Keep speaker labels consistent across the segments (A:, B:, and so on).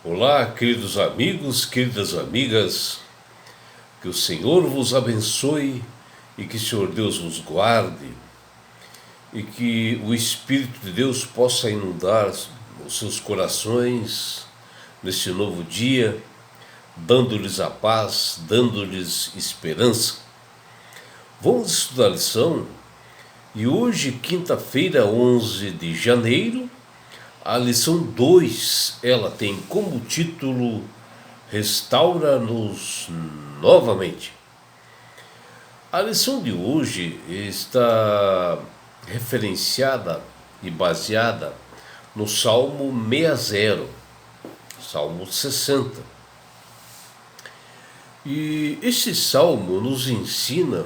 A: Olá, queridos amigos, queridas amigas, que o Senhor vos abençoe e que o Senhor Deus vos guarde e que o Espírito de Deus possa inundar os seus corações neste novo dia, dando-lhes a paz, dando-lhes esperança. Vamos estudar a lição e hoje, quinta-feira, 11 de janeiro, a lição 2, ela tem como título Restaura-nos novamente. A lição de hoje está referenciada e baseada no Salmo 60, Salmo 60. E esse salmo nos ensina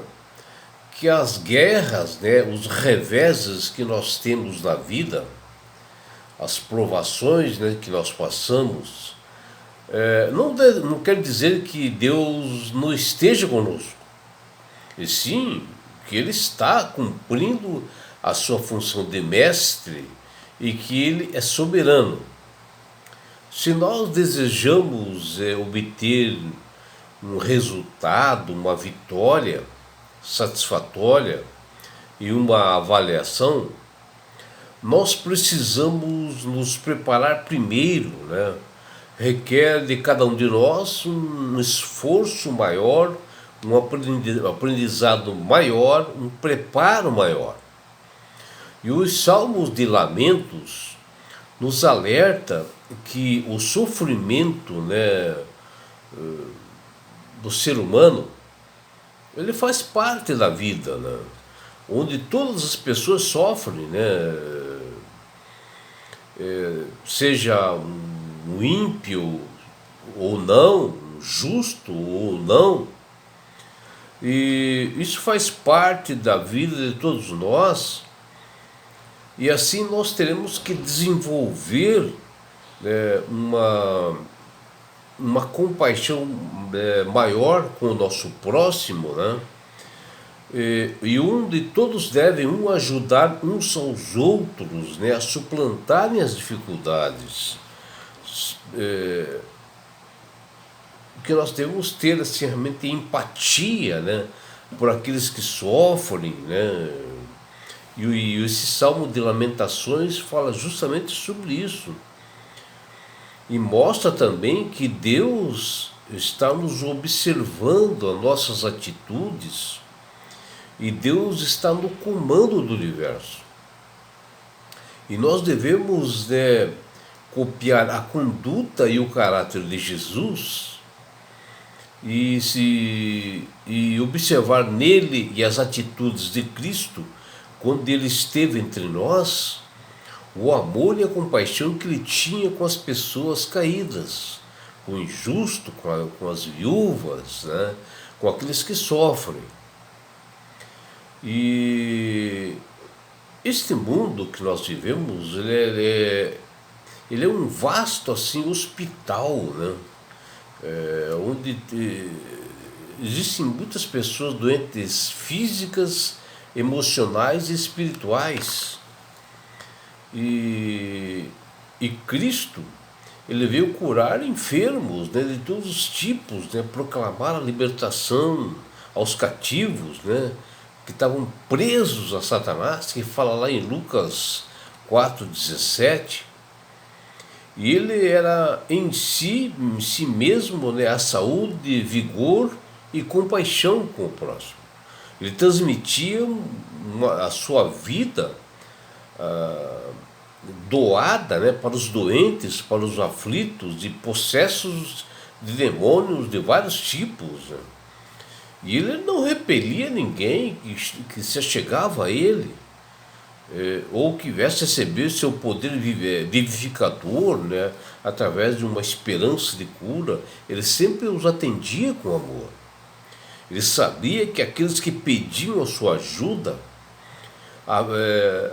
A: que as guerras, os reveses que nós temos na vida, as provações, que nós passamos, não quer dizer que Deus não esteja conosco, e sim que Ele está cumprindo a sua função de mestre e que Ele é soberano. Se nós desejamos obter um resultado, uma vitória satisfatória e uma avaliação, nós precisamos nos preparar primeiro, Requer de cada um de nós um esforço maior, um aprendizado maior, um preparo maior. E os salmos de lamentos nos alerta que o sofrimento, do ser humano, ele faz parte da vida, onde todas as pessoas sofrem, seja um ímpio ou não, um justo ou não, e isso faz parte da vida de todos nós, e assim nós teremos que desenvolver uma compaixão maior com o nosso próximo, e onde todos devem ajudar uns aos outros, a suplantarem as dificuldades. Que nós devemos ter assim, realmente empatia, por aqueles que sofrem, e esse Salmo de Lamentações fala justamente sobre isso. E mostra também que Deus está nos observando as nossas atitudes e Deus está no comando do universo. E nós devemos copiar a conduta e o caráter de Jesus e observar nele e as atitudes de Cristo quando ele esteve entre nós, o amor e a compaixão que ele tinha com as pessoas caídas, com o injusto, com as viúvas, com aqueles que sofrem. E este mundo que nós vivemos, ele é um vasto assim hospital, onde existem muitas pessoas doentes físicas, emocionais e espirituais. E Cristo, ele veio curar enfermos, de todos os tipos, proclamar a libertação aos cativos, que estavam presos a Satanás, que fala lá em Lucas 4,17. E ele era em si mesmo, a saúde, vigor e compaixão com o próximo. Ele transmitia a sua vida doada, para os doentes, para os aflitos e possessos de demônios de vários tipos. E ele não repelia ninguém que se achegava a ele, ou que viesse receber seu poder vivificador, através de uma esperança de cura. Ele sempre os atendia com amor. Ele sabia que aqueles que pediam a sua ajuda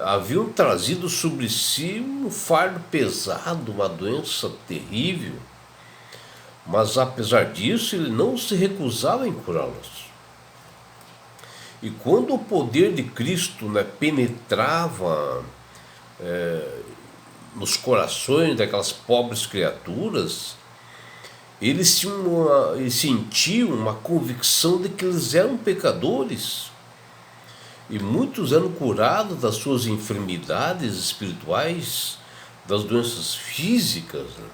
A: haviam trazido sobre si um fardo pesado, uma doença terrível, mas apesar disso ele não se recusava em curá-los. E quando o poder de Cristo penetrava nos corações daquelas pobres criaturas, eles sentiam uma convicção de que eles eram pecadores. E muitos eram curados das suas enfermidades espirituais, das doenças físicas, né?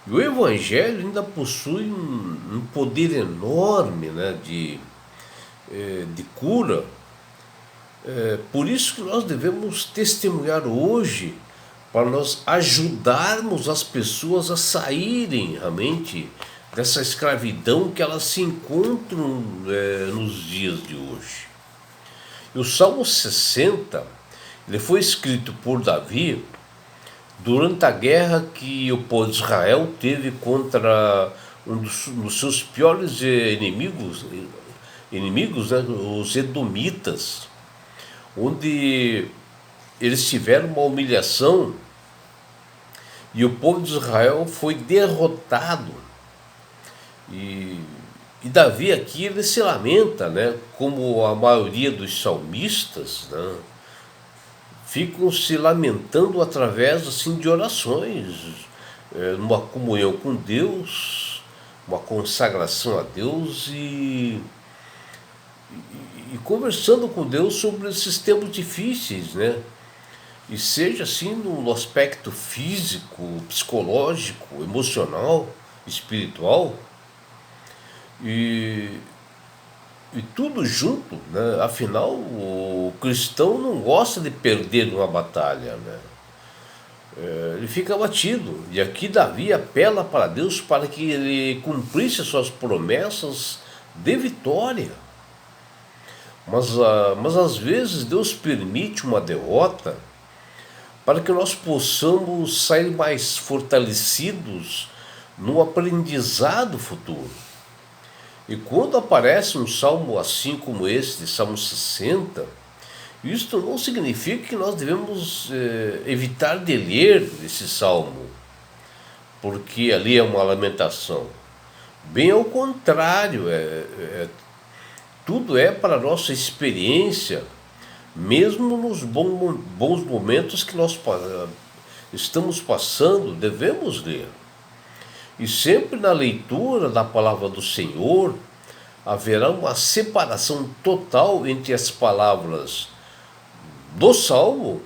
A: E o Evangelho ainda possui um poder enorme, né, de cura. Por isso que nós devemos testemunhar hoje, para nós ajudarmos as pessoas a saírem realmente dessa escravidão que elas se encontram nos dias de hoje. E o Salmo 60, ele foi escrito por Davi durante a guerra que o povo de Israel teve contra um dos seus piores inimigos, né, os edomitas, onde eles tiveram uma humilhação e o povo de Israel foi derrotado. E Davi aqui ele se lamenta, né, como a maioria dos salmistas, né, ficam se lamentando através assim, de orações, numa comunhão com Deus, uma consagração a Deus e conversando com Deus sobre esses tempos difíceis, né? E seja assim no aspecto físico, psicológico, emocional, espiritual, e tudo junto, né? Afinal, o cristão não gosta de perder uma batalha, né? Ele fica abatido. E aqui Davi apela para Deus para que ele cumprisse suas promessas de vitória. Mas às vezes Deus permite uma derrota para que nós possamos sair mais fortalecidos no aprendizado futuro. E quando aparece um salmo assim como esse, Salmo 60, isto não significa que nós devemos evitar de ler esse salmo, porque ali é uma lamentação. Bem ao contrário, tudo é para a nossa experiência, mesmo nos bons momentos que nós estamos passando, devemos ler. E sempre na leitura da palavra do Senhor, haverá uma separação total entre as palavras do Salmo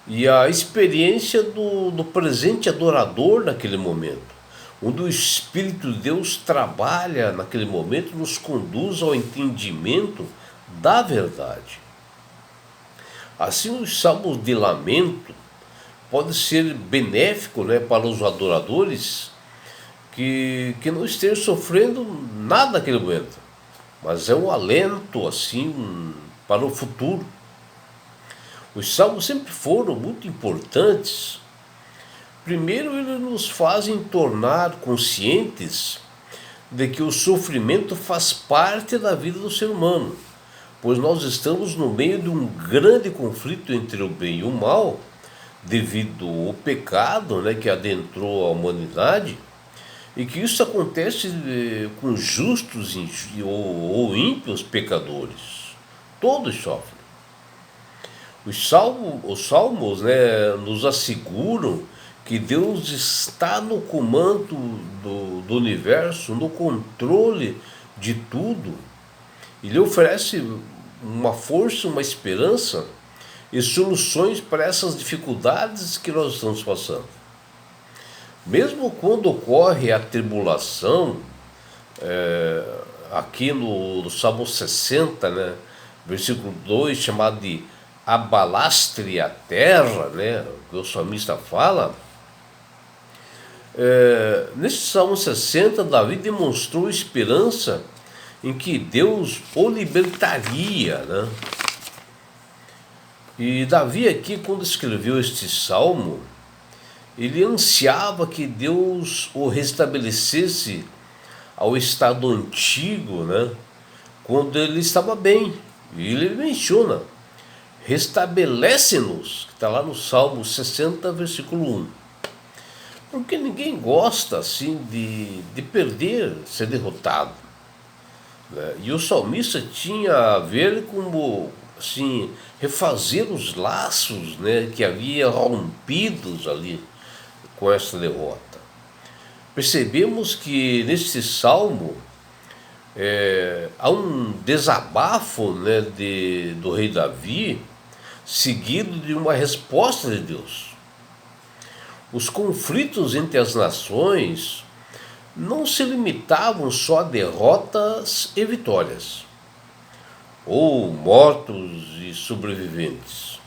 A: e a experiência do presente adorador naquele momento, onde o Espírito de Deus trabalha naquele momento, nos conduz ao entendimento da verdade. Assim, os salmos de lamento pode ser benéfico, né, para os adoradores que não estejam sofrendo nada naquele momento, mas é um alento assim para o futuro. Os salmos sempre foram muito importantes. Primeiro, eles nos fazem tornar conscientes de que o sofrimento faz parte da vida do ser humano, pois nós estamos no meio de um grande conflito entre o bem e o mal, devido ao pecado, né, que adentrou a humanidade, e que isso acontece com justos ou ímpios pecadores. Todos sofrem. Os salmos, né, nos asseguram que Deus está no comando do universo, no controle de tudo. Ele oferece uma força, uma esperança e soluções para essas dificuldades que nós estamos passando. Mesmo quando ocorre a tribulação, aqui no Salmo 60, né, versículo 2, chamado de abalastre a terra, né, que o salmista fala, nesse Salmo 60, Davi demonstrou esperança em que Deus o libertaria, né? E Davi aqui, quando escreveu este salmo, ele ansiava que Deus o restabelecesse ao estado antigo, né? Quando ele estava bem. E ele menciona, restabelece-nos, que está lá no Salmo 60, versículo 1. Porque ninguém gosta assim de perder, ser derrotado, né? E o salmista tinha a ver assim, refazer os laços, né, que havia rompidos ali com essa derrota. Percebemos que nesse salmo há um desabafo, né, do rei Davi, seguido de uma resposta de Deus. Os conflitos entre as nações não se limitavam só a derrotas e vitórias, ou mortos e sobreviventes,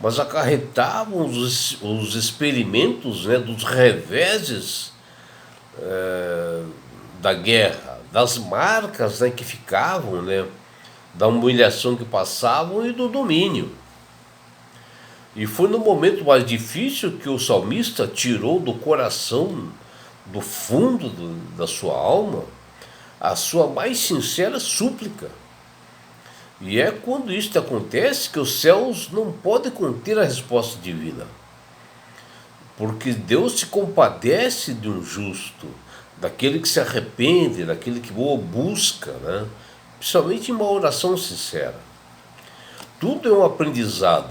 A: mas acarretavam os experimentos, né, dos reveses da guerra, das marcas, né, que ficavam, né, da humilhação que passavam e do domínio. E foi no momento mais difícil que o salmista tirou do coração, do fundo da sua alma, a sua mais sincera súplica. E é quando isto acontece que os céus não podem conter a resposta divina. Porque Deus se compadece de um justo, daquele que se arrepende, daquele que o busca, né? Principalmente em uma oração sincera. Tudo é um aprendizado.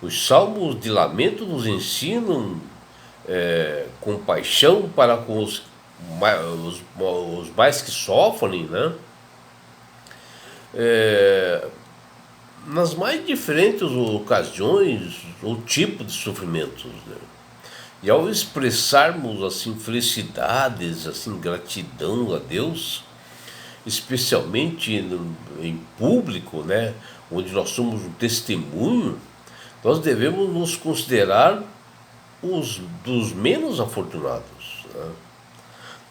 A: Os salmos de lamento nos ensinam compaixão para com os mais que sofrem, né? Nas mais diferentes ocasiões ou tipos de sofrimentos, né? E ao expressarmos assim felicidades, assim gratidão a Deus, especialmente em público, né, onde nós somos um testemunho, nós devemos nos considerar os dos menos afortunados, né?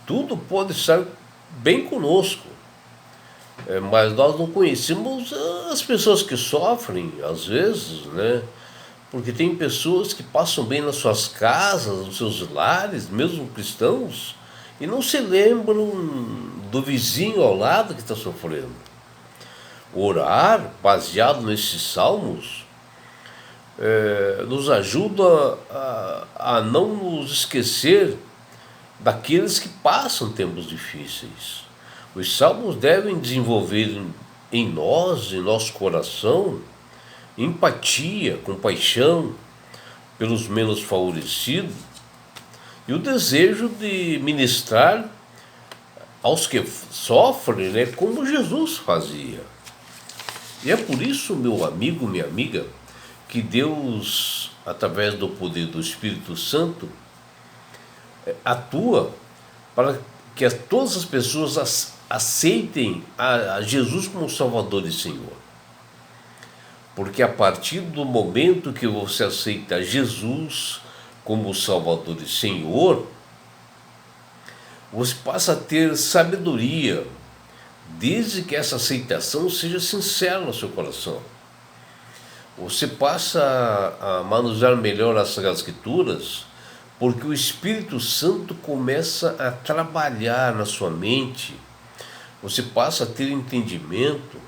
A: Tudo pode estar bem conosco, mas nós não conhecemos as pessoas que sofrem, às vezes, né? Porque tem pessoas que passam bem nas suas casas, nos seus lares, mesmo cristãos, e não se lembram do vizinho ao lado que está sofrendo. Orar, baseado nesses salmos, nos ajuda a não nos esquecer daqueles que passam tempos difíceis. Os salmos devem desenvolver em nós, em nosso coração, empatia, compaixão pelos menos favorecidos e o desejo de ministrar aos que sofrem, né, como Jesus fazia. E é por isso, meu amigo, minha amiga, que Deus, através do poder do Espírito Santo, atua para que todas as pessoas aceitem a Jesus como Salvador e Senhor. Porque a partir do momento que você aceita Jesus como Salvador e Senhor, você passa a ter sabedoria, desde que essa aceitação seja sincera no seu coração. Você passa a manusear melhor as Sagradas Escrituras, porque o Espírito Santo começa a trabalhar na sua mente, você passa a ter entendimento,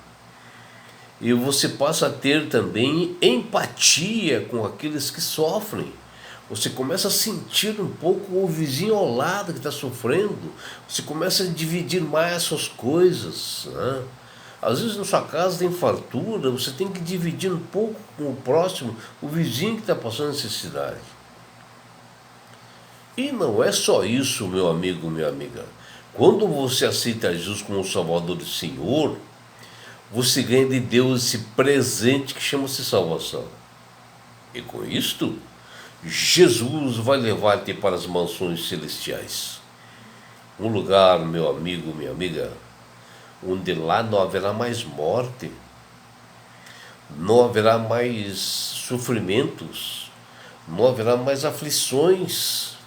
A: e você passa a ter também empatia com aqueles que sofrem. Você começa a sentir um pouco o vizinho ao lado que está sofrendo. Você começa a dividir mais as suas coisas, né? Às vezes na sua casa tem fartura, você tem que dividir um pouco com o próximo, o vizinho que está passando necessidade. E não é só isso, meu amigo, minha amiga. Quando você aceita Jesus como Salvador e Senhor, você ganha de Deus esse presente que chama-se salvação. E com isto, Jesus vai levar-te para as mansões celestiais. Um lugar, meu amigo, minha amiga, onde lá não haverá mais morte, não haverá mais sofrimentos, não haverá mais aflições.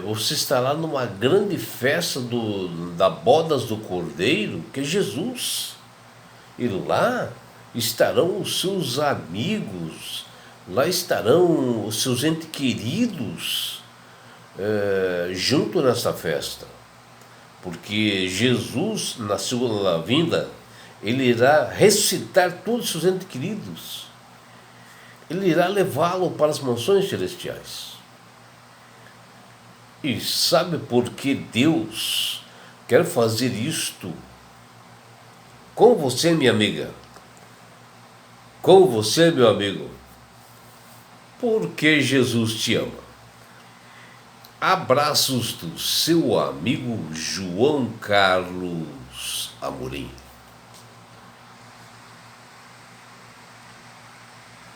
A: Você estará numa grande festa da bodas do Cordeiro, que é Jesus. E lá estarão os seus amigos, lá estarão os seus entes queridos, junto nessa festa. Porque Jesus, na sua vinda, ele irá ressuscitar todos os seus entes queridos. Ele irá levá-lo para as mansões celestiais. E sabe por que Deus quer fazer isto com você, minha amiga? com você, meu amigo, porque Jesus te ama. Abraços do seu amigo João Carlos Amorim.